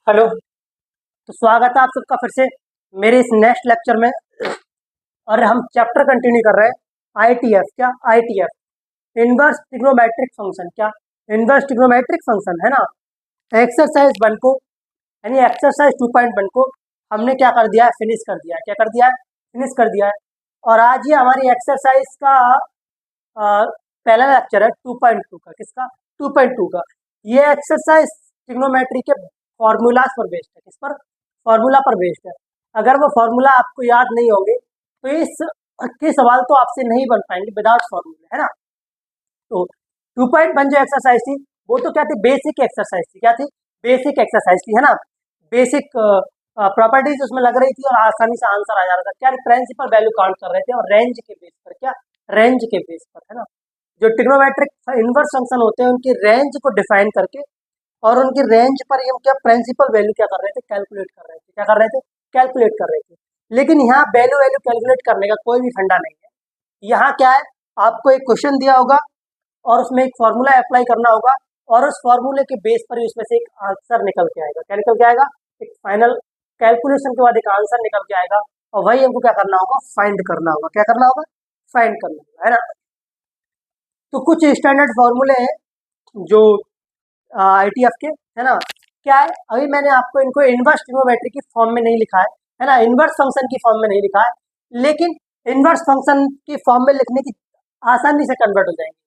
Hello. तो स्वागत है आप सबका फिर से मेरे इस नेक्स्ट लेक्चर में। और हम चैप्टर कंटिन्यू कर रहे हैं आईटीएफ। क्या आईटीएफ? Inverse trigonometric function. क्या इनवर्स ट्रिग्नोमेट्रिक फंक्शन है ना। एक्सरसाइज 1 को यानी एक्सरसाइज 2.1 को हमने क्या कर दिया है, फिनिश कर दिया है। क्या कर दिया है? फिनिश कर दिया है। और आज ये हमारी एक्सरसाइज का पहला लेक्चर है 2.2 का। किसका? 2.2 का। ये एक्सरसाइज ट्रिग्नोमेट्री के फॉर्मूलाज पर बेस्ड है। किस पर? फॉर्मूला पर बेस्ड है। अगर वो फॉर्मूला आपको याद नहीं होंगे तो इस के सवाल तो आपसे नहीं बन पाएंगे विदाउट फॉर्मूला, है ना। तो 2.1 जो एक्सरसाइज थी वो तो क्या थी? बेसिक एक्सरसाइज थी। क्या थी? बेसिक एक्सरसाइज थी, है ना। बेसिक प्रॉपर्टीज उसमें लग रही थी और आसानी से आंसर आ जा रहा था। क्या? प्रिंसिपल वैल्यू काउंट कर रहे थे और रेंज के बेस पर। क्या? रेंज के बेस पर, है ना। जो ट्रिग्नोमेट्रिक इनवर्स फंक्शन होते हैं उनकी रेंज को डिफाइन करके और उनकी रेंज पर हम क्या प्रिंसिपल वैल्यू क्या कर रहे थे? कैलकुलेट कर रहे थे। क्या कर रहे थे? कैलकुलेट कर रहे थे। लेकिन यहाँ वैल्यू वैल्यू कैलकुलेट करने का कोई भी फंडा नहीं है। यहाँ क्या है, आपको एक क्वेश्चन दिया होगा और उसमें एक फॉर्मूला अप्लाई करना होगा और उस फॉर्मूले के बेस पर ही उसमें से एक आंसर निकल के आएगा। क्या निकल के आएगा? एक फाइनल कैलकुलेशन के बाद एक आंसर निकल के आएगा और वही हमको क्या करना होगा? फाइंड करना होगा। क्या करना होगा? फाइंड करना होगा, है ना। तो कुछ स्टैंडर्ड फॉर्मूले हैं जो आईटीएफ के, है ना। क्या है, अभी मैंने आपको इनको इनवर्स ट्रिग्नोमेट्री की फॉर्म में नहीं लिखा है ना, इनवर्स फंक्शन की फॉर्म में नहीं लिखा है, लेकिन इनवर्स फंक्शन की फॉर्म में लिखने की आसानी से कन्वर्ट हो जाएंगे,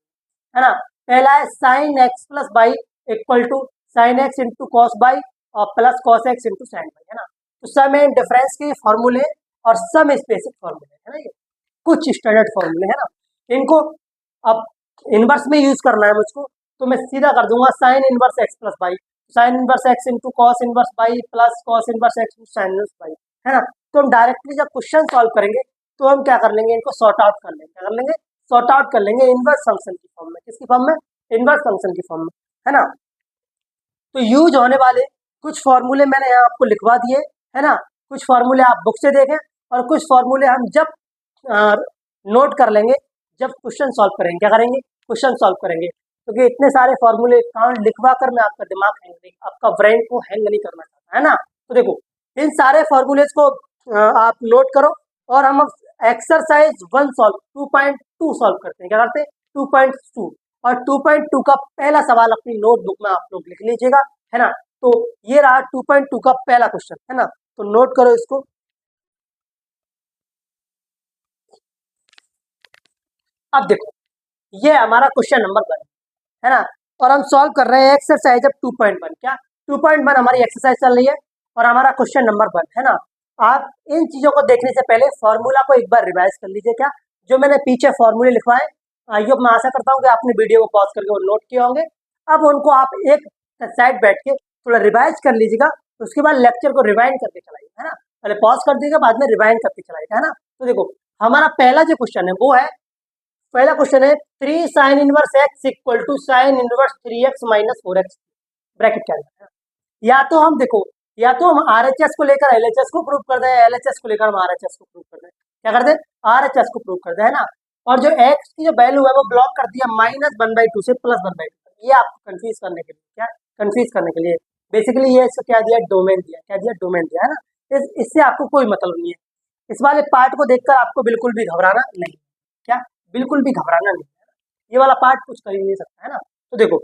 है ना। पहला है sine x plus y equal to sine x into cos y और plus cos x into sine y, है ना। तो सम एंड डिफरेंस के फॉर्मूले और सम स्पेसिफिक फॉर्मूले, है ना। ये कुछ स्टैंडर्ड फॉर्मूले, है ना। इनको अब इनवर्स में यूज करना है मुझको, तो मैं सीधा कर दूंगा sign inverse x plus by, sign inverse x into cos inverse by plus cos inverse x into sine inverse by, है ना। तो हम डायरेक्टली जब क्वेश्चन सॉल्व करेंगे तो हम क्या कर लेंगे, इनको सॉर्ट आउट कर लेंगे। क्या कर लेंगे? सॉर्ट आउट कर लेंगे इनवर्स फंक्शन की फॉर्म में। किसकी फॉर्म में? इनवर्स फंक्शन की फॉर्म में, है ना। तो यूज होने वाले कुछ फॉर्मूले मैंने यहाँ आपको लिखवा दिए, है ना। कुछ फॉर्मूले आप बुक से देखें और कुछ फॉर्मूले हम जब नोट कर लेंगे जब क्वेश्चन सॉल्व करेंगे। क्या करेंगे? क्वेश्चन सॉल्व करेंगे। क्योंकि इतने सारे फॉर्मूले काउंट लिखवा कर मैं आपका दिमाग हैंग नहीं, आपका ब्रेन को हैंग नहीं करना चाहता, है ना। तो देखो इन सारे फॉर्मूलेज को आप नोट करो और हम एक्सरसाइज 1 सॉल्व 2.2 सॉल्व करते हैं। क्या करते हैं? 2.2। और 2.2 का पहला सवाल अपनी नोटबुक में आप लोग लिख लीजिएगा, है ना। तो ये रहा 2.2 का पहला क्वेश्चन, है ना। तो नोट करो इसको। अब देखो ये हमारा क्वेश्चन नंबर 1, है ना। और हम सॉल्व कर रहे हैं एक्सरसाइज अब 2.1। क्या? 2.1 हमारी एक्सरसाइज चल रही है और हमारा क्वेश्चन नंबर 1, है ना। आप इन चीजों को देखने से पहले फॉर्मूला को एक बार रिवाइज कर लीजिए। क्या? जो मैंने पीछे फॉर्मूले लिखवाए, आइए मैं आशा करता हूँ कि आपने वीडियो को पॉज करके वो नोट किए होंगे। अब उनको आप एक साइड बैठ के थोड़ा रिवाइज कर लीजिएगा, उसके बाद लेक्चर को रिवाइंड करके चलाइए, है ना। पहले पॉज कर दीजिएगा, बाद में रिवाइंड करके चलाइएगा, है ना। तो देखो हमारा पहला जो क्वेश्चन है वो है, पहला क्वेश्चन है 3 sine inverse x equal to sine inverse 3x minus 4x bracket के अंदर, या तो हम देखो, या तो हम आरएचएस को लेकर एलएचएस को प्रूव कर दें, एलएचएस को लेकर हम आरएचएस को प्रूव कर दें। क्या कर दें? आरएचएस को प्रूव कर दें, है ना। और जो एक्स की जो वैल्यू है वो ब्लॉक कर दिया -1/2 से +1/2। ये आपको कंफ्यूज करने के लिए, क्या कंफ्यूज करने के लिए बेसिकली ये इसको क्या दिया? डोमेन दिया। क्या दिया? डोमेन दिया, है ना। इससे आपको कोई मतलब नहीं है। इस वाले पार्ट को देखकर आपको बिल्कुल भी घबराना नहीं। क्या? बिल्कुल भी घबराना नहीं है। ये वाला पार्ट कुछ कर ही नहीं सकता, है ना। तो देखो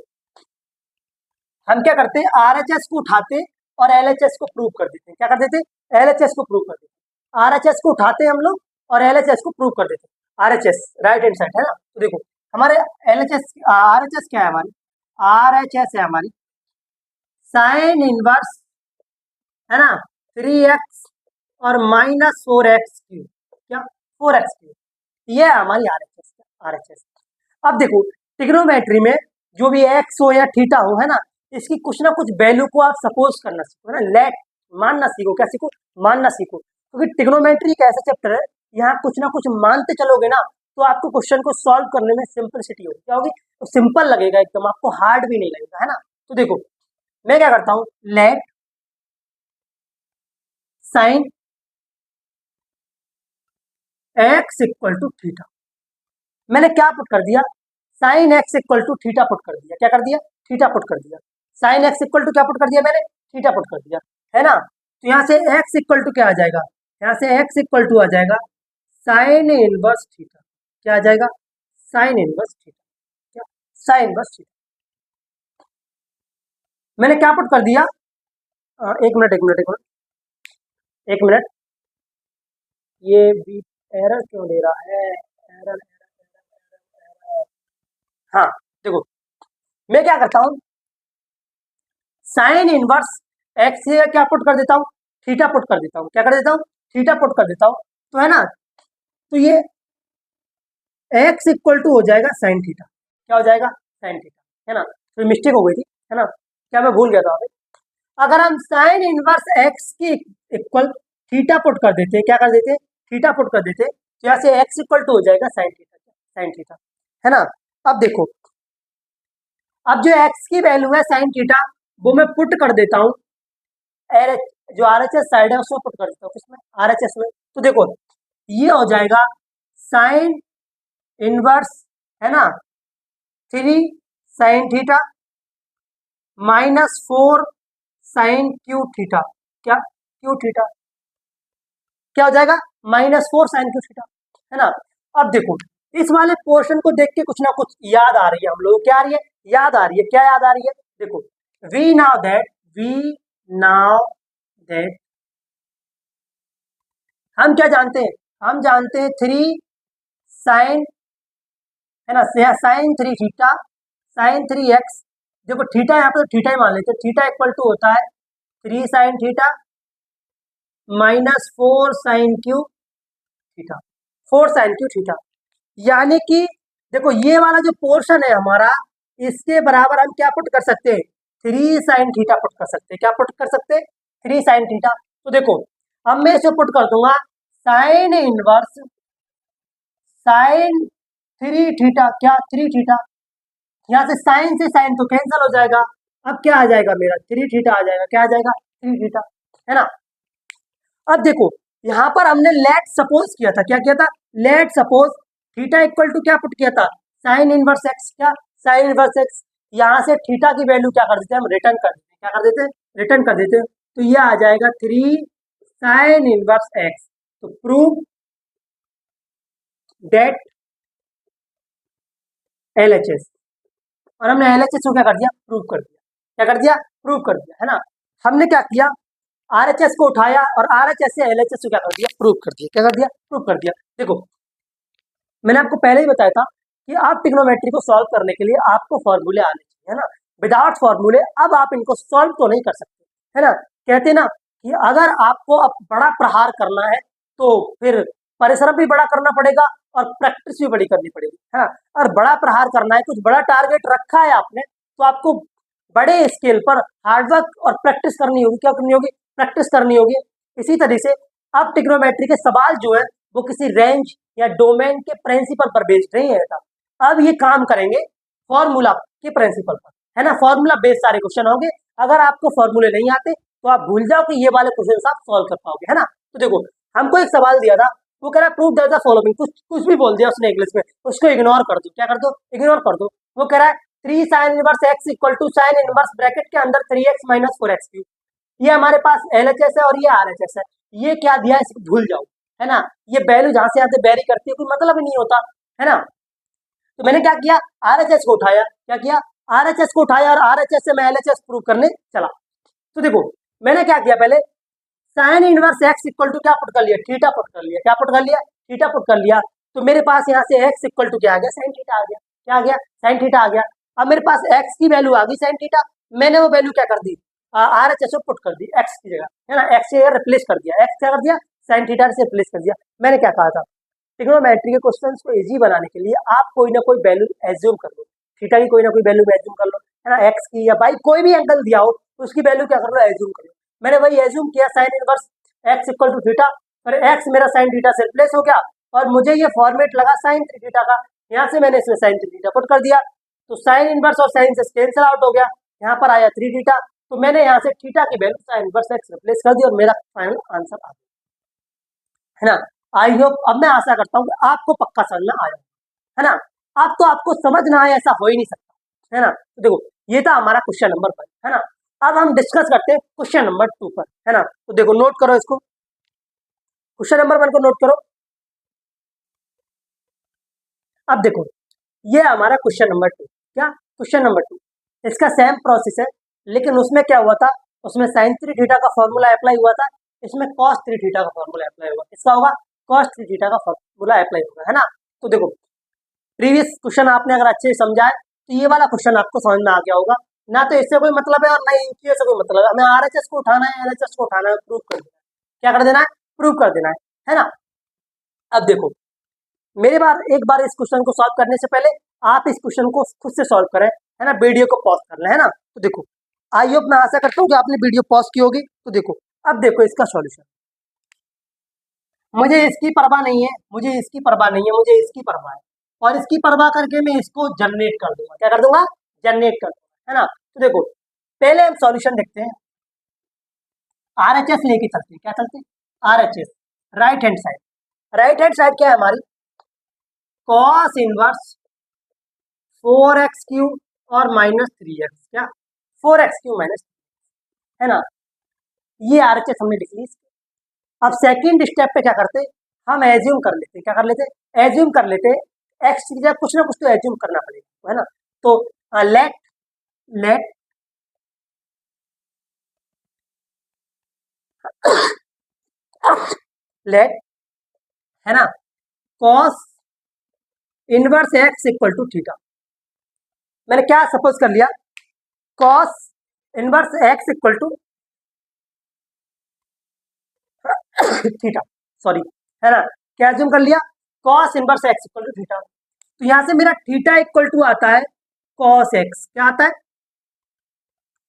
हम क्या करते हैं, आरएचएस को उठाते और एलएचएस को प्रूव कर देते हैं। क्या कर देते? एलएचएस को प्रूव कर देते। आरएचएस को उठाते हम लोग और एलएचएस को प्रूव कर देते। आरएचएस राइट हैंड साइड, है ना। तो देखो हमारे एलएचएस आरएचएस क्या है? हमारी आरएचएस है हमारी साइन इनवर्स, है ना, 3x और -4x3। क्या? 4x3। ये है हमारी आरएचएस। आरएचएस। अब देखो ट्रिग्नोमेट्री में जो भी एक्स हो या थीटा हो, है ना, इसकी कुछ ना कुछ वैल्यू को आप सपोज करना सीखो, है ना। लेट मानना सीखो। क्या सीखो? मानना सीखो। क्योंकि ट्रिग्नोमेट्री एक ऐसा चैप्टर है, यहाँ कुछ ना कुछ मानते चलोगे ना तो आपको क्वेश्चन को सॉल्व करने में सिंपलिसिटी होगी। क्या होगी? तो सिंपल लगेगा एकदम, आपको हार्ड भी नहीं लगेगा, है ना। तो देखो मैं क्या करता हूँ, let sine x equal to theta, मैंने क्या पुट कर दिया? Sine x equal to theta put कर दिया। क्या कर दिया? थीटा पुट कर दिया। साइन एक्स इक्वल टू क्या पुट कर दिया मैंने? थीटा पुट कर दिया, है ना। तो यहाँ से एक्स इक्वल टू क्या आ जाएगा, यहाँ से एक्स इक्वल टू आ जाएगा साइन इनवर्स थीटा। क्या आ जाएगा, साइन इनवर्स थीटा। क्या, साइन इनवर्स थीटा। मैंने क्या पुट कर दिया, एक मिनट एक मिनट एक मिनट एक मिनट, ये भी एरर क्यों दे रहा है, एरर एरर एरर। हाँ देखो, मैं क्या करता हूँ, साइन इनवर्स एक्स से क्या पुट कर देता हूँ, थीटा पुट कर देता हूँ। क्या कर देता हूँ, थीटा पुट कर देता हूँ। तो है ना, तो ये एक्स इक्वल टू हो जाएगा साइन थीटा। क्या हो जाएगा, साइन थीटा, है ना। तो मिस्टेक हो गई थी, है ना, क्या मैं भूल गया था अभी। अगर हम साइन इनवर्स एक्स की इक्वल थीटा पुट कर देते, क्या कर देते, थीटा पुट कर देते, तो यहाँ से एक्स इक्वल टू हो जाएगा साइन थीटा। साइन थीटा, है ना। अब देखो, अब जो एक्स की वैल्यू है साइन थीटा, वो मैं पुट कर देता हूँ जो आर एच एस साइड है उसमें पुट कर देता हूँ, किसमें, आर एच एस में। तो देखो ये हो जाएगा साइन इनवर्स, है ना, 3 sine theta -4 sine cube theta. क्या, क्यू थीटा, क्या हो जाएगा, -4 साइन क्यू थीटा, है ना। अब देखो इस वाले पोर्शन को देख के कुछ ना कुछ याद आ रही है हम लोग, क्या आ रही है, याद आ रही है, क्या याद आ रही है, देखो वी नाउ दैट हम क्या जानते हैं, हम जानते हैं 3 साइन, है ना, साइन 3 थीटा sin 3x। देखो थीटा यहाँ पे तो थीटा ही मान लेते हैं, थीटा इक्वल टू होता है 3 sine theta -4 sine cube theta, 4 sine cube theta. यानी कि देखो ये वाला जो पोर्शन है हमारा, इसके बराबर हम क्या पुट कर सकते हैं, 3 साइन थीटा पुट कर सकते हैं। क्या पुट कर सकते हैं, 3 साइन थीटा। तो देखो अब मैं इसे पुट कर दूंगा साइन इनवर्स साइन 3 थीटा। क्या, 3 थीटा, यहाँ से साइन तो कैंसिल हो जाएगा। अब क्या आ जाएगा मेरा, 3 थीटा आ जाएगा। क्या आ जाएगा, 3 थीटा, है ना। अब देखो यहाँ पर हमने लेट सपोज किया था, क्या किया था, let suppose theta equal to क्या पुट किया था, साइन इनवर्स एक्स। क्या, साइन इनवर्स एक्स। यहाँ से थीटा की वैल्यू क्या कर देते हैं, हम रिटर्न कर देते हैं। क्या कर देते हैं, रिटर्न कर देते हैं। तो ये आ जाएगा 3 साइन इनवर्स एक्स। तो प्रूव डेट LHS, और हमने LHS को क्या कर दिया, प्रूव कर दिया। क्या कर दिया, प्रूव कर दिया, है ना। हमने क्या किया, RHS को उठाया और RHS से LHS को क्या कर दिया, प्रूव कर दिया। क्या कर दिया, प्रूव कर दिया। देखो मैंने आपको पहले ही बताया था कि आप ट्रिग्नोमेट्री को सॉल्व करने के लिए आपको फॉर्मूले आने चाहिए, है ना। विदाउट फॉर्मूले अब आप इनको सॉल्व तो नहीं कर सकते, है ना। कहते ना कि अगर आपको अब बड़ा प्रहार करना है तो फिर परिश्रम भी बड़ा करना पड़ेगा और प्रैक्टिस भी बड़ी करनी पड़ेगी, है ना। और बड़ा प्रहार करना है, कुछ बड़ा टारगेट रखा है आपने, तो आपको बड़े स्केल पर हार्डवर्क और प्रैक्टिस करनी होगी। क्या करनी होगी, प्रैक्टिस करनी होगी। इसी तरह से अब ट्रिग्नोमेट्री के सवाल जो है वो किसी रेंज या डोमेन के प्रिंसिपल पर बेस्ड नहीं है। अब ये काम करेंगे फॉर्मूला के प्रिंसिपल पर, है ना। फॉर्मूला बेस्ड सारे क्वेश्चन होंगे। अगर आपको फॉर्मूले नहीं आते तो आप भूल जाओ कि ये वाले क्वेश्चन आप सॉल्व कर पाओगे, है ना। तो देखो हमको एक सवाल दिया था, वो कह रहा है प्रूव दैट द फॉलोइंग, कुछ भी बोल दिया उसने इंग्लिश में, उसको इग्नोर कर दो। क्या कर दो, इग्नोर कर दो। वो कह रहा है 3 sine inverse x equal to sine inverse bracket के अंदर 3x - 4x3। ये हमारे पास LHS है और ये RHS है। ये क्या दिया है, इसको भूल जाओ, है ना। ये वैल्यू जहां से आते वेरी करती है, कोई मतलब ही नहीं होता, है ना। तो मैंने क्या किया, RHS को उठाया। क्या किया, RHS को उठाया और RHS से मैं LHS प्रूव करने चला। तो देखो मैंने क्या किया, पहले sine inverse x equal to क्या पुट कर लिया, थीटा पुट कर लिया। क्या पुट कर लिया, थीटा पुट कर लिया। तो मेरे पास यहाँ से एक्स इक्वल टू क्या आ गया, साइन थीटा आ गया। क्या आ गया, साइन थीटा आ गया। अब मेरे पास एक्स की वैल्यू आ गई साइन थीटा, मैंने वो वैल्यू क्या कर दी, RHS को पुट कर दी एक्स की जगह, है ना। एक्स से रिप्लेस कर दिया, एक्स क्या कर दिया, साइन थीटा से रिप्लेस कर दिया। मैंने क्या कहा था, ट्रिग्नोमेट्री के क्वेश्चंस को इजी बनाने के लिए आप कोई ना कोई वैल्यू एज्यूम कर लो, थीटा की कोई ना कोई वैल्यू एज्यूम कर लो, है ना। एक्स की या बाई कोई भी एंगल दिया हो तो उसकी वैल्यू क्या कर लो, एज्यूम कर लो। मैंने वही एज्यूम किया, sine inverse x equal to theta, और एक्स मेरा साइन थीटा से रिप्लेस हो गया और मुझे ये फॉर्मेट लगा साइन 3 थीटा का। यहाँ से मैंने इसमें साइन 3 थीटा पुट कर दिया, तो साइन इनवर्स और साइन से कैंसिल आउट हो गया, यहाँ पर आया 3 थीटा। तो मैंने यहाँ से थीटा की value sign inverse x replace कर दी और मेरा फाइनल आंसर आ गया, है ना। आई होप, अब मैं आशा करता हूँ कि आपको पक्का समझ में आया, है ना। अब तो आपको समझ ना आए ऐसा हो ही नहीं सकता, है ना। तो देखो ये था हमारा क्वेश्चन नंबर 5, है ना। अब हम डिस्कस करते हैं क्वेश्चन नंबर 2 पर, है ना। तो देखो नोट करो इसको, क्वेश्चन नंबर 1 को नोट करो। अब देखो ये हमारा क्वेश्चन नंबर 2, क्या क्वेश्चन नंबर 2, इसका सेम प्रोसेस है, लेकिन उसमें क्या हुआ था, उसमें साइन 3 थीटा का फॉर्मूला अप्लाई हुआ था, इसमें कॉस 3 थीटा का फॉर्मूला अप्लाई हुआ, इसका होगा कॉस 3 थीटा का फॉर्मूला अप्लाई होगा, है ना। तो देखो प्रीवियस क्वेश्चन आपने अगर अच्छे से समझा है तो ये वाला क्वेश्चन आपको समझ में आ गया होगा। ना तो इससे कोई मतलब है और ना ही से कोई मतलब है, हमें आरएचएस को उठाना है, एलएचएस को उठाना है, प्रूव कर देना है। क्या कर देना है? प्रूव कर देना है ना। अब देखो मेरे बार एक बार इस क्वेश्चन को सॉल्व करने से पहले आप इस क्वेश्चन को खुद से सॉल्व करें, है ना, वीडियो को पॉज कर लें, है ना। तो देखो आई होप, मैं आशा करता हूँ कि आपने वीडियो पॉज की होगी। तो देखो अब देखो इसका सॉल्यूशन, मुझे इसकी परवाह नहीं है, मुझे इसकी परवाह नहीं है, मुझे इसकी परवाह है, और इसकी परवाह करके मैं इसको जनरेट कर दूंगा। क्या कर दूंगा? जनरेट कर दूंगा, है ना। तो देखो पहले हम सॉल्यूशन देखते हैं, आरएचएस लेके चलते हैं, क्या चलते हैं? RHS, right hand side, right hand side क्या है हमारी? कॉस इनवर्स 4x³ और -3x, क्या 4x³ माइनस, है ना। ये आरएचएस हमने लिख ली। अब सेकंड स्टेप पे क्या करते, हम एज्यूम कर लेते, क्या कर लेते? एज्यूम कर लेते, एक्स की जगह कुछ ना कुछ तो एज्यूम करना पड़ेगा, है ना। तो लेट लेट लेट, है ना, cos inverse x equal to theta. मैंने क्या सपोज कर लिया? Cos inverse x equal to theta, sorry, है ना। क्या एज्यूम कर लिया? Cos inverse x equal to theta. तो यहां से मेरा थीटा इक्वल टू आता है कॉस एक्स, क्या आता है?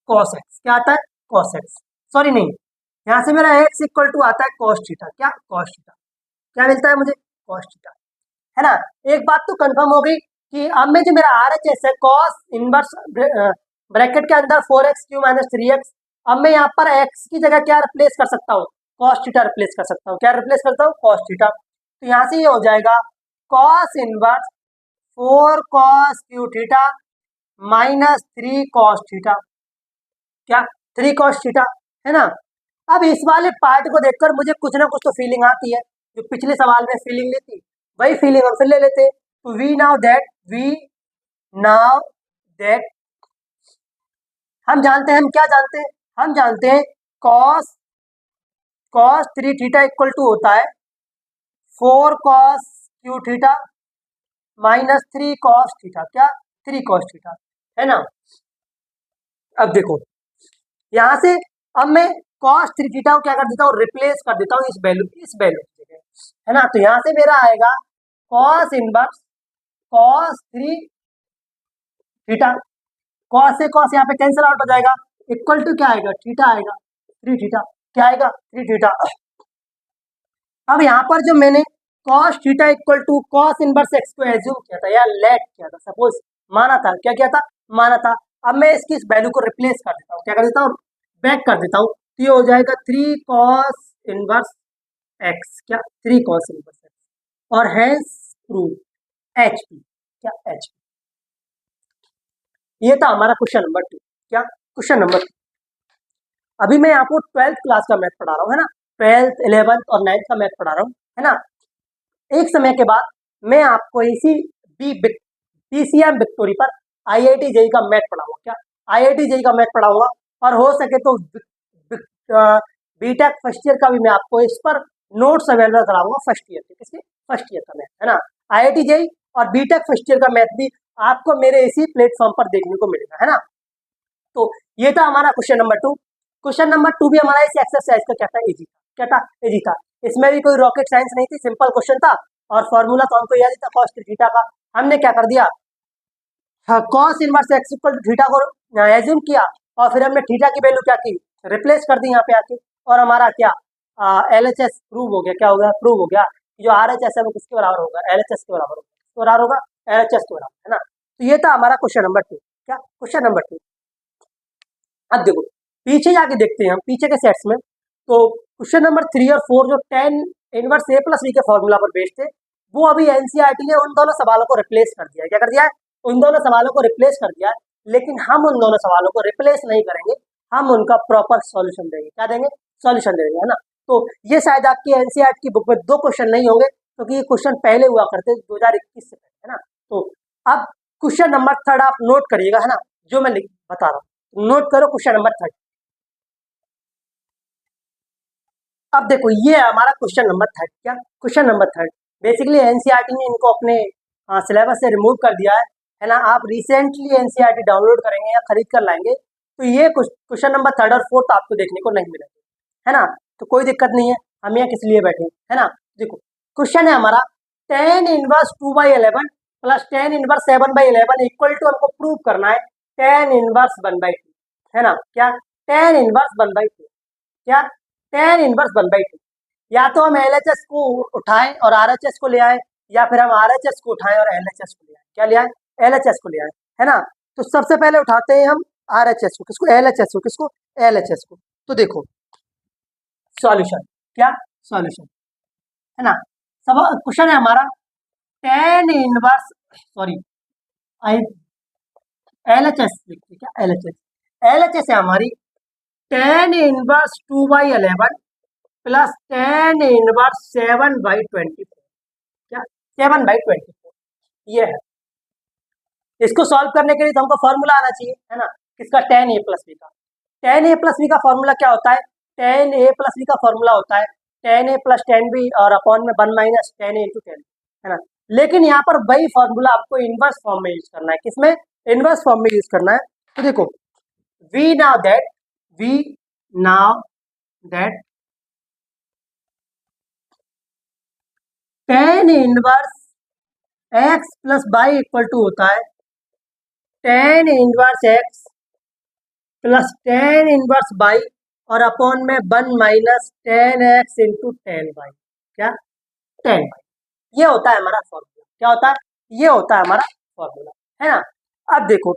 कॉस एक्स, क्या आता है? कॉस एक्स, सॉरी नहीं, यहां से मेरा एक्स इक्वल टू आता है कॉस थीटा, क्या कॉस थीटा, क्या मिलता है मुझे? कॉस थीटा, है ना। एक बात तो कंफर्म हो गई कि अब में जो मेरा आर एच एस है कॉस इनवर्स ब्रैकेट के अंदर 4x³ माइनस 3x, अब मैं यहाँ पर x की जगह क्या रिप्लेस कर सकता हूँ? कॉस थीटा रिप्लेस कर सकता हूँ। क्या रिप्लेस करता हूँ? Cos theta. तो यहाँ से ये हो जाएगा cos inverse 4cos³ theta minus 3cos theta, क्या 3cos थीटा, है ना। अब इस वाले पार्ट को देखकर मुझे कुछ ना कुछ तो फीलिंग आती है, जो पिछले सवाल में फीलिंग लेती वही फीलिंग हम फिर ले लेते। तो वी नाउ दैट हम जानते हैं, हम क्या जानते हैं? हम जानते हैं cos 3 थीटा इक्वल टू होता है 4cos³ theta minus 3cos theta, क्या 3cos थीटा, है ना। अब देखो यहां से अब मैं cos 3 थीटा को क्या कर देता हूँ? रिप्लेस कर देता हूँ इस वैल्यू की जगह, है ना। तो यहां से मेरा आएगा cos inverse cos 3 theta, cos से cos यहाँ पे कैंसिल आउट हो जाएगा, इक्वल टू क्या आएगा? थीटा आएगा, 3 थीटा, क्या आएगा? 3 थीटा। अब यहाँ पर जो मैंने cos theta equal to cos inverse x को एज्यूम किया था या लेट किया था, सपोज माना था, क्या किया था? माना था। अब मैं इसकी इस वैल्यू को रिप्लेस कर देता हूँ, क्या कर देता हूँ? बैक कर देता हूँ। तो ये हो जाएगा 3cos इनवर्स x, क्या 3cos इनवर्स x, और हैंस प्रूव HP, क्या HP। ये था हमारा क्वेश्चन नंबर 2, क्या क्वेश्चन नंबर 2। अभी मैं आपको 12th क्लास का मैथ पढ़ा रहा हूँ, है ना, 12th 11th और 9th का मैथ पढ़ा रहा हूँ, है ना। एक समय के बाद मैं आपको इसी PCM विक्टोरी पर IIT जेई का मैथ पढ़ाऊंगा, क्या IIT जेई का मैथ पढ़ाऊंगा, और हो सके तो बीटेक फर्स्ट ईयर का भी मैं आपको इस पर नोट्स अवेलेबल कराऊंगा, फर्स्ट ईयर के, किसके? फर्स्ट ईयर का मैथ, है ना। IIT जेई और बीटेक फर्स्ट ईयर का मैथ भी आपको मेरे इसी प्लेटफॉर्म पर देखने को मिलेगा, है ना। तो ये था हमारा क्वेश्चन नंबर 2। क्वेश्चन नंबर 2 भी हमारा इस एक्सरसाइज का क्या था? इजी था, क्या था? इजी था। इसमें भी कोई रॉकेट साइंस नहीं थी, सिंपल क्वेश्चन था, और फॉर्मूला तो हमको याद ही था cos थीटा का। हमने क्या कर दिया, cos inverse x equal to theta को एज्यूम किया, और फिर हमने थीटा की वैल्यू क्या की? रिप्लेस कर दी यहाँ पे आके, और हमारा क्या LHS प्रूव हो गया। क्या हो गया? प्रूव हो गया। जो RHS है वो किसके बराबर होगा? LHS के बराबर होगा। किसके बराबर होगा? LHS के बराबर, है ना। तो ये था हमारा क्वेश्चन नंबर 2, क्या क्वेश्चन नंबर 2। अब देखो पीछे जाके देखते हैं हम पीछे के सेट्स में। तो क्वेश्चन नंबर 3 और 4 जो tan inverse a plus b के फॉर्मूला पर बेस्ड थे, वो अभी एनसीईआरटी ने उन दोनों सवालों को रिप्लेस कर दिया है। क्या कर दिया है? उन दोनों सवालों को रिप्लेस कर दिया है। लेकिन हम उन दोनों सवालों को रिप्लेस नहीं करेंगे, हम उनका प्रॉपर सॉल्यूशन देंगे। क्या देंगे? सॉल्यूशन देंगे, है ना। तो ये शायद आपकी एनसीईआरटी की बुक में 2 क्वेश्चन नहीं होंगे, क्योंकि ये क्वेश्चन पहले हुआ करते 2021 से पहले, है ना। तो अब क्वेश्चन नंबर 3 आप नोट करिएगा, है ना, जो मैं बता रहा हूँ। नोट करो क्वेश्चन नंबर 3। अब देखो ये है हमारा क्वेश्चन नंबर 3। क्या? क्वेश्चन नंबर 3 बेसिकली एनसीईआरटी ने इनको अपने सिलेबस से रिमूव कर दिया है ना। आप रिसेंटली एनसीईआरटी डाउनलोड करेंगे या खरीद कर लाएंगे तो ये क्वेश्चन नंबर 3 और 4 आपको देखने को नहीं मिलेगा, है ना। तो कोई दिक्कत नहीं है, हम यहाँ किस लिए बैठे, है ना। देखो क्वेश्चन है हमारा tan inverse 2/11 plus tan inverse 7/11 equal to हमको प्रूव करना है tan इनवर्स 1/2, है ना। क्या? tan inverse 1/2। क्या? tan inverse 1/2। या तो हम एलएचएस को उठाएं और आरएचएस को ले आए, या फिर हम आरएचएस को उठाएं और एलएचएस को ले आए। क्या ले आए? एलएचएस को ले आए, है ना। तो सबसे पहले उठाते हैं हम आरएचएस को, किसको? एलएचएस को, किसको? एलएचएस को। तो देखो सॉल्यूशन, क्या? सॉल्यूशन, है ना। सब क्वेश्चन है हमारा tan inverse, sorry I LHS लिखते, क्या? एलएचएस, एलएचएस है हमारी tan inverse 2/11 plus tan inverse 7/24। क्या? 7/24 ये है। इसको सॉल्व करने के लिए तो हमको फॉर्मूला आना चाहिए, है ना, किसका? tan a प्लस बी का। tan a प्लस बी का फॉर्मूला क्या होता है? tan a प्लस बी का फॉर्मूला होता है tan a plus tan b और अपॉन में 1 minus tan a into tan, है ना। लेकिन यहाँ पर वही फॉर्मूला आपको इनवर्स फॉर्म में यूज करना है। किसमें? इनवर्स फॉर्म में यूज करना है। तो देखो we know that tan inverse x plus y equal to होता है tan inverse x plus tan inverse y और अपॉन में 1 minus tan x into tan y. क्या? tan y. ये होता है हमारा फॉर्मूला। क्या होता है? ये होता है हमारा फॉर्मूला, है ना। अब देखो,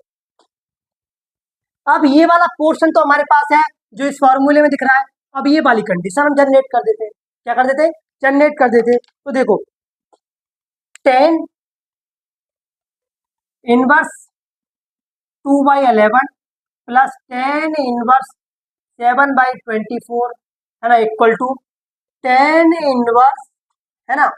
अब ये वाला पोर्शन तो हमारे पास है जो इस फॉर्मूले में दिख रहा है। अब ये वाली कंडीशन हम जनरेट कर देते हैं। क्या कर देते हैं? जनरेट कर देते हैं। तो देखो tan inverse 2/11 plus tan inverse 7/24, है ना, इक्वल टू tan इनवर्स, है ना,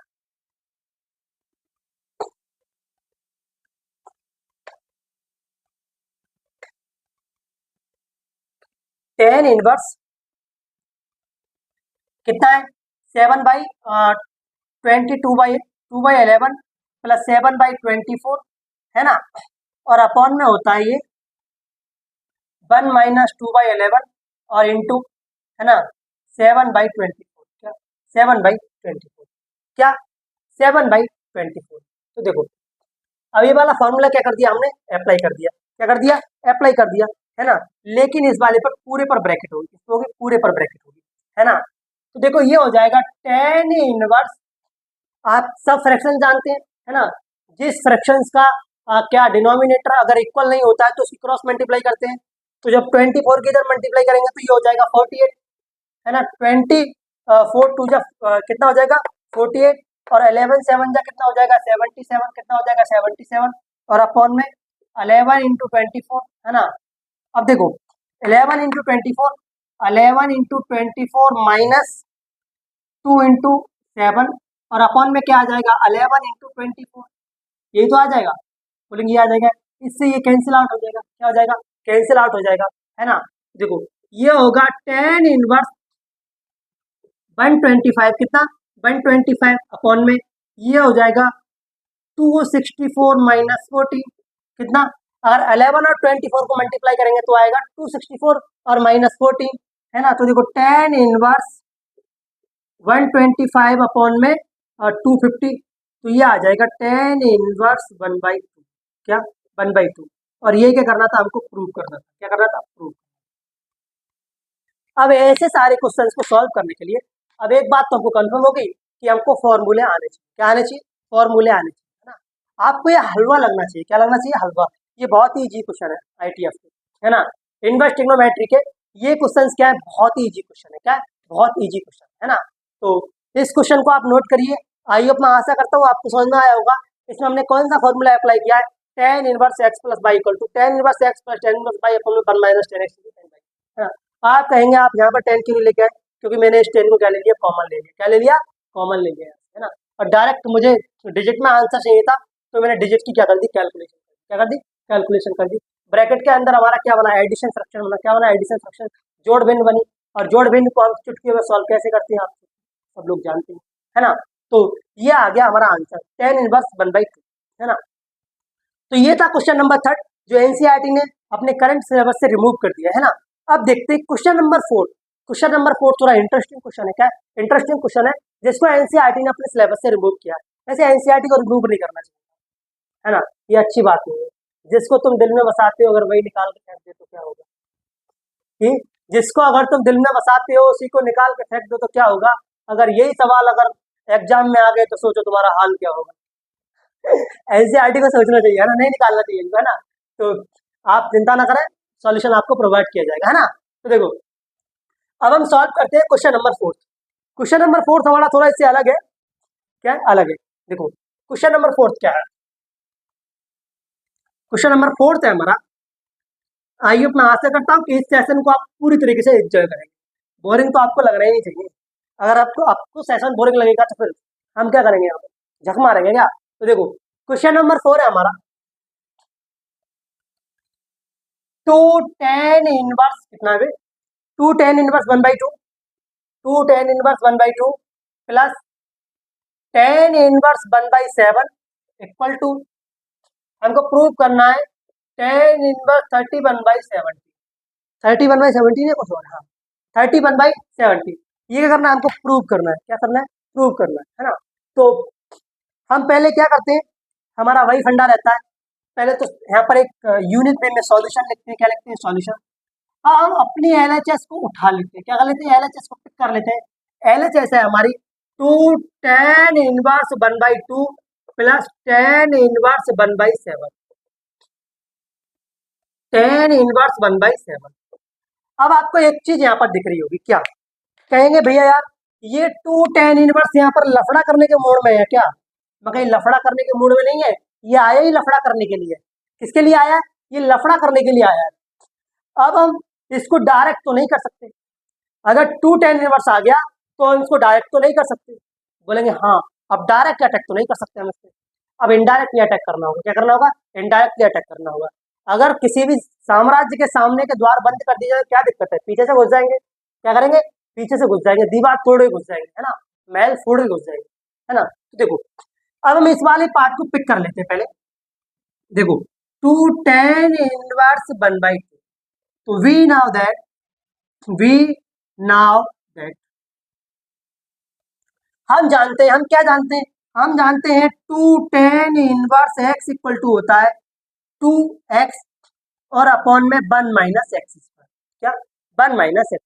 tan इनवर्स कितना है? 7/22/11 प्लस 7/24, है ना, और अपॉन में होता है ये 1 माइनस 2/11 और इंटू, है ना, 7/24। क्या? 7/24। क्या? 7/24। तो देखो अब ये वाला फॉर्मूला क्या कर दिया हमने? अप्लाई कर दिया। क्या कर दिया? अप्लाई कर दिया, है ना। लेकिन इस वाले पर पूरे पर ब्रैकेट होगी, किस होगी? पूरे पर ब्रैकेट होगी, है ना। तो देखो ये हो जाएगा tan इनवर्स, आप सब फ्रैक्शन जानते हैं, है ना। जिस फ्रैक्शंस का क्या डिनोमिनेटर अगर इक्वल नहीं होता है तो उसकी क्रॉस मल्टीप्लाई करते हैं। तो जब 24 की इधर मल्टीप्लाई करेंगे तो ये हो जाएगा 48, है ना। 24 टू जब कितना हो जाएगा? 48 और 11 7 जा कितना हो जाएगा? 77, कितना हो जाएगा? 77 और अपॉन में 11 इंटू 24, है ना। अब देखो 11 इंटू 24, 11 इंटू 24 माइनस 2 इंटू 7 और अपॉन में क्या आ जाएगा? 11 इंटू 24, यही तो आ जाएगा, बोलेंगे ये आ जाएगा। इससे ये कैंसिल आउट हो जाएगा। क्या हो जाएगा? कैंसिल आउट हो जाएगा, है ना। देखो ये होगा tan इनवर्स 125, कितना? 125 अपॉन में ये हो जाएगा 264 माइनस 40, कितना? अगर 11 और 24 को मल्टीप्लाई करेंगे तो आएगा 264 और माइनस 14, है ना। तो देखो tan इनवर्स 125 अपॉन में 250, तो ये आ जाएगा tan इनवर्स 1/2। क्या? 1/2। और ये क्या करना था? हमको प्रूव करना था। क्या करना था? प्रूव। अब ऐसे सारे क्वेश्चंस को सॉल्व करने के लिए अब एक बात तो हमको कंफर्म हो गई कि हमको फॉर्मूले आने चाहिए। क्या आने चाहिए? फॉर्मूले आने चाहिए, है ना। आपको ये हलवा लगना चाहिए। क्या लगना चाहिए? हलवा। ये बहुत ही इजी क्वेश्चन है आईटीएफ के, है ना। इनवर्स ट्रिग्नोमेट्री के ये क्वेश्चंस क्या है? बहुत ही इजी क्वेश्चन है। क्या है? बहुत इजी क्वेश्चन है ना। तो इस क्वेश्चन को आप नोट करिए। आई होप मैं आशा करता हूँ आपको समझ में आया होगा। इसमें हमने कौन सा फॉर्मूला अप्लाई किया है? tan inverse x plus y equal to tan inverse x plus tan inverse y upon 1 minus tan x। है ना। आप कहेंगे आप यहाँ पर 10 क्यों नहीं लेके आए, क्योंकि मैंने इस 10 को क्या ले लिया, कॉमन ले लिया। क्या ले लिया, कॉमन ले लिया, है ना। और डायरेक्ट मुझे डिजिट में आंसर चाहिए था, तो मैंने डिजिट की क्या कर दी, कैलकुलेशन। क्या कर दी, कैलकुलेशन कर दी। ब्रैकेट के अंदर हमारा क्या बना, एडिशन फ्रैक्शन बना। क्या बना, एडिशन फ्रैक्शन, जोड़ भिन्न बनी। और जोड़ भिन्न को हम चुटकी में सॉल्व कैसे करते हैं, आप सब लोग जानते हैं, है ना। तो ये आ गया हमारा आंसर 10 इनवर्स 1/2, है ना। तो ये था क्वेश्चन नंबर 3 जो एनसीईआरटी ने अपने करंट सिलेबस से रिमूव कर दिया, है ना। अब देखते हैं क्वेश्चन नंबर 4। क्वेश्चन नंबर 4 थोड़ा इंटरेस्टिंग क्वेश्चन है। क्या इंटरेस्टिंग क्वेश्चन है, जिसको एनसीईआरटी ने अपने सिलेबस से रिमूव किया। वैसे एनसीईआरटी को रिमूव नहीं करना चाहिए, है ना, ये अच्छी बात नहीं है। जिसको तुम दिल में बसाते हो अगर वही निकाल के फेंक दे तो क्या होगा, कि जिसको अगर तुम दिल में बसाते हो उसी को निकाल के फेंक दो तो क्या होगा। अगर यही सवाल अगर एग्जाम में आ गए तो सोचो तुम्हारा हाल क्या होगा। एनसीईआरटी को सोचना चाहिए, है ना, नहीं निकालना चाहिए, है ना। तो आप चिंता ना करें, सॉल्यूशन आपको प्रोवाइड किया जाएगा, है ना। तो देखो अब हम सॉल्व करते हैं क्वेश्चन नंबर 4। क्वेश्चन नंबर 4 हमारा थोड़ा इससे अलग है। क्या है, अलग है। देखो क्वेश्चन नंबर 4 क्या है, क्वेश्चन नंबर 4 है हमारा। आइए मैं आशा करता हूँ कि इस सेशन को आप पूरी तरीके से एंजॉय करेंगे। बोरिंग तो आपको लगना ही नहीं चाहिए। अगर आपको आपको सेशन बोरिंग लगेगा तो फिर हम क्या करेंगे, यहाँ पे झक मारेंगे क्या। तो देखो क्वेश्चन नंबर 4 है हमारा, टू टेन इनवर्स कितना है, two tan inverse 1/2, two tan inverse 1/2 plus 10 inverse 1/7 equal to, हमको प्रूव करना है 10 इनवर्स 31/70। 31/70 है कुछ और, हाँ 31/70। ये क्या करना है, हमको प्रूव करना है। क्या करना है, प्रूव करना है ना। तो हम पहले क्या करते हैं, हमारा वही फंडा रहता है। पहले तो यहाँ पर एक यूनिट वे में सॉल्यूशन लिखते हैं। क्या लिखते हैं, सॉल्यूशन। हाँ हम अपनी एलएचएस को उठा लेते हैं। क्या कर लेते हैं, एलएचएस को पिक कर लेते हैं। एलएचएस है हमारी 2 10 इनवर्स 1/2 प्लस 10 इनवर्स 1/7, 10 इनवर्स 1/7। अब आपको एक चीज यहाँ पर दिख रही होगी, क्या कहेंगे भैया यार ये 2 10 इनवर्स यहाँ पर लफड़ा करने के मोड में है क्या। मैं कहीं लफड़ा करने के मूड में नहीं है, ये आया ही लफड़ा करने के लिए। किसके लिए आया, ये लफड़ा करने के लिए आया है। अब हम इसको डायरेक्ट तो नहीं कर सकते। अगर 2 10 इनवर्स आ गया तो हम इसको डायरेक्ट तो नहीं कर सकते। बोलेंगे हाँ, अब डायरेक्ट अटैक तो नहीं कर सकते हम इससे, अब इनडायरेक्टली अटैक करना होगा। क्या करना होगा, इनडायरेक्टली अटैक करना होगा। अगर किसी भी साम्राज्य के सामने के द्वार बंद कर दिए जाए क्या दिक्कत है, पीछे से घुस जाएंगे। क्या करेंगे, पीछे से घुस जाएंगे, दीवार तोड़े घुस जाएंगे, है ना, महल फोड़े घुस जाएंगे, है ना। तो देखो अब हम इस वाले पार्ट को पिक कर लेते हैं पहले। देखो 2 10 इनवर्स 1/2, तो वी नाउ दैट हम जानते हैं, हम क्या जानते हैं, हम जानते हैं 2 10 इनवर्स x इक्वल टू होता है 2x और अपॉन में 1 - x²। क्या 1 - x²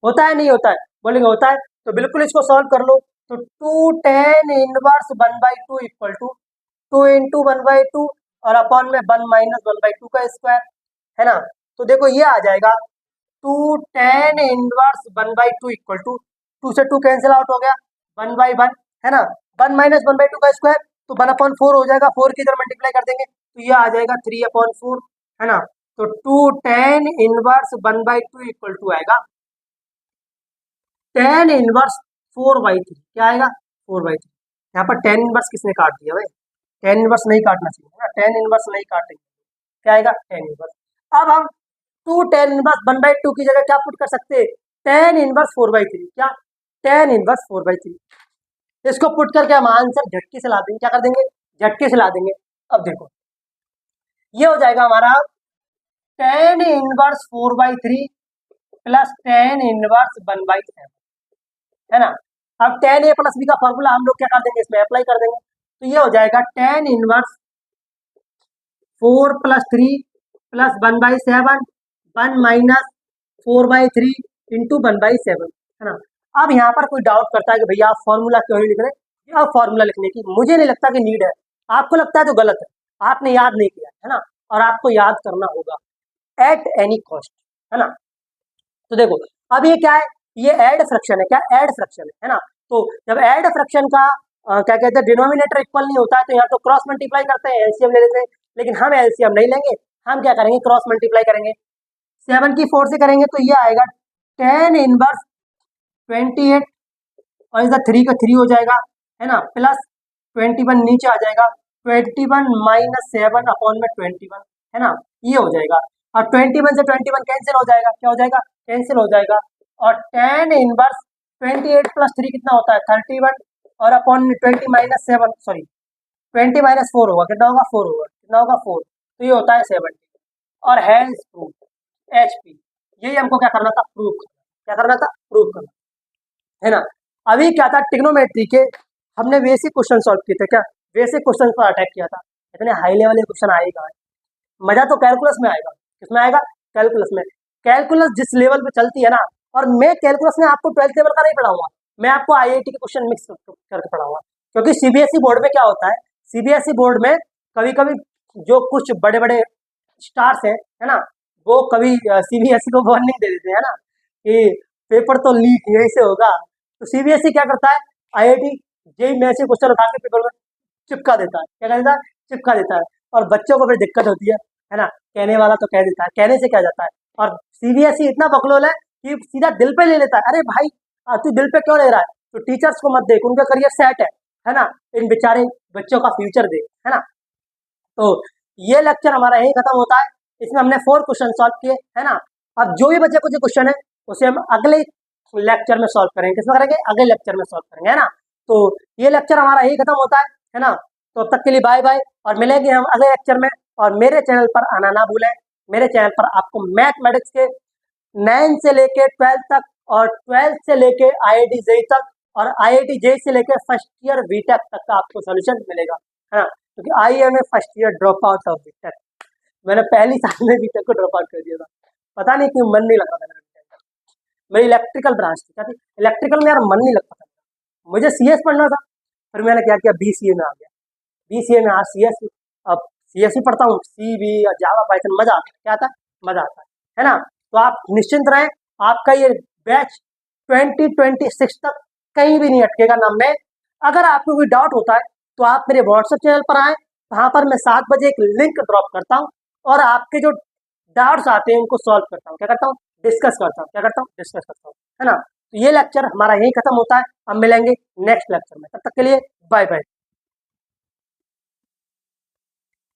होता है, नहीं होता है, बोलेंगे होता है। तो बिल्कुल इसको सॉल्व कर लो। तो 2 10 इनवर्स 1/2 इक्वल टू 2 × 1/2 और अपॉन में 1 - 1/2 का स्क्वायर, है ना। तो देखो ये आ जाएगा 2 10 इनवर्स 1/2 इक्वल टू 2 से 2 कैंसिल आउट हो गया, 1/1, है ना। 1 - 1/2 का स्क्वायर तो 1/4 हो जाएगा, 4 की इधर मल्टीप्लाई कर देंगे तो ये आ जाएगा 3/4, है ना। तो 2 10 इनवर्स 1/2 इक्वल टू आएगा 10 इनवर्स 4/3। क्या आएगा, 4/3। यहाँ पर 10 इनवर्स किसने काट दिया भाई, 10 इनवर्स नहीं काटना चाहिए ना, 10 इनवर्स नहीं काटेंगे। क्या आएगा, 10 इनवर्स। अब हम 2 10 इनवर्स 1/2 की जगह क्या पुट कर सकते हैं, 10 इनवर्स 4/3। क्या 10 इनवर्स 4/3, इसको पुट करके हम आंसर झटके से ला देंगे। क्या कर देंगे, झटके से ला देंगे। अब देखो ये हो जाएगा हमारा 10 इनवर्स 4/3 प्लस 10 इनवर्स 1/7, है ना। अब 10a + b का फॉर्मूला हम लोग क्या कर देंगे, इसमें अप्लाई कर देंगे। तो ये हो जाएगा 10 इनवर्स 4 + 3 प्लस 1/7 1 - 4/3 इंटू 1/7, है ना। अब यहाँ पर कोई डाउट करता है कि भैया आप फॉर्मूला क्यों नहीं लिख रहे, अब फॉर्मूला लिखने की मुझे नहीं लगता कि नीड है। आपको लगता है तो गलत है, आपने याद नहीं किया, है ना, और आपको याद करना होगा एट एनी कॉस्ट, है ना। तो देखो अब ये क्या है, ये ऐड फ्रैक्शन है। क्या ऐड फ्रैक्शन है ना। तो जब ऐड फ्रैक्शन का क्या कहते हैं डिनोमिनेटर इक्वल नहीं होता है तो यहाँ तो क्रॉस मल्टीप्लाई करते हैं, एलसीएम ले लेते हैं। लेकिन हम एलसीएम नहीं लेंगे, हम क्या करेंगे, क्रॉस मल्टीप्लाई करेंगे। 7 की 4 से करेंगे तो ये आएगा 10 इनवर्स 28 और इधर 3 का 3 हो जाएगा, है ना, प्लस 21 नीचे आ जाएगा, 21 माइनस 7 अपॉन में 21, है ना, ये हो जाएगा। और 21 से 21 कैंसिल हो जाएगा, क्या हो जाएगा, कैंसिल हो जाएगा। और 10 इनवर्स 28 प्लस 3 कितना होता है 31 और अपॉन 20 माइनस 7 सॉरी 20 माइनस 4 होगा, कितना होगा 4 होगा, कितना होगा 4, तो ये होता है 70। और हैंस प्रूफ HP, यही हमको क्या करना था, प्रूफ करना, क्या करना था, प्रूफ करना, है ना। अभी क्या था, ट्रिग्नोमेट्री के हमने बेसिक क्वेश्चन सॉल्व किए थे, क्या बेसिक क्वेश्चन पर अटैक किया था, इतने हाई लेवल के क्वेश्चन आएगा, मजा तो कैलकुलस में आएगा, किसमें आएगा, कैलकुलस में। कैलकुलस जिस लेवल पे चलती है ना, और मैं कैलकुलस में आपको 12th लेवल का नहीं पढ़ाऊंगा, मैं आपको IIT के क्वेश्चन मिक्स करके पढ़ाऊंगा, क्योंकि CBSE बोर्ड में क्या होता है, CBSE बोर्ड में कभी कभी जो कुछ बड़े बड़े स्टार्स है ना, वो कभी CBSE को वार्निंग दे देते हैं ना कि पेपर तो लीक यहीं से होगा, तो CBSE क्या करता है, IIT जेई में से क्वेश्चन उठा के पेपर में चिपका देता है, क्या कर देता है, चिपका देता है, और बच्चों को फिर दिक्कत होती है ना, कहने वाला तो कह देता है, कहने से क्या जाता है। और CBSE इतना बकलोल है कि सीधा दिल पे ले लेता है, अरे भाई तू दिल पे क्यों ले रहा है, तो टीचर्स को मत देख, उनका करियर सेट है ना, इन बेचारे बच्चों का फ्यूचर देख, है ना। तो ये लेक्चर हमारा यही खत्म होता है, इसमें हमने 4 क्वेश्चन सॉल्व किए, है ना। अब जो भी बच्चे को जो क्वेश्चन है उसे हम अगले लेक्चर में सॉल्व करेंगे, किसमें करेंगे, अगले लेक्चर में सॉल्व करेंगे, है ना। तो ये लेक्चर हमारा यही खत्म होता है ना। तो अब तक के लिए बाय बाय, और मिलेंगे हम अगले लेक्चर में। और मेरे चैनल पर आना ना भूलें, मेरे चैनल पर आपको मैथमेटिक्स के 9 से लेके 12 तक, और 12 से लेके IIT JEE तक, और IIT JEE से लेके फर्स्ट ईयर BTech तक का आपको सोल्यूशन मिलेगा, है ना। क्योंकि I am a first year drop out of BTech, मैंने पहली साल में BTech को ड्रॉप आउट कर दिया था, पता नहीं क्यों, मन नहीं लगा था मेरा BTech का। मेरी इलेक्ट्रिकल ब्रांच थी, क्या थी, इलेक्ट्रिकल में यार मन नहीं लगता था, मुझे CS पढ़ना था, फिर मैंने क्या किया, BCA में आ गया, BCA में आज CS, अब CS भी पढ़ता हूँ, C भी, जावा पाइथन, मजा आता है, क्या आता है, मजा आता है ना। तो आप निश्चिंत रहें, आपका ये बैच 2026 तक कहीं भी नहीं अटकेगा ना। मैं, अगर आपको कोई डाउट होता है तो आप मेरे व्हाट्सएप चैनल पर आएँ, वहाँ पर मैं 7 बजे एक लिंक ड्रॉप करता हूँ, और आपके जो डाउट्स आते हैं उनको सॉल्व करता हूँ, क्या करता हूँ, डिस्कस करता हूँ, क्या करता हूँ, डिस्कस करता हूँ, है ना। तो ये लेक्चर हमारा यही खत्म होता है, अब मिलेंगे नेक्स्ट लेक्चर में, तब तक के लिए बाय बाय।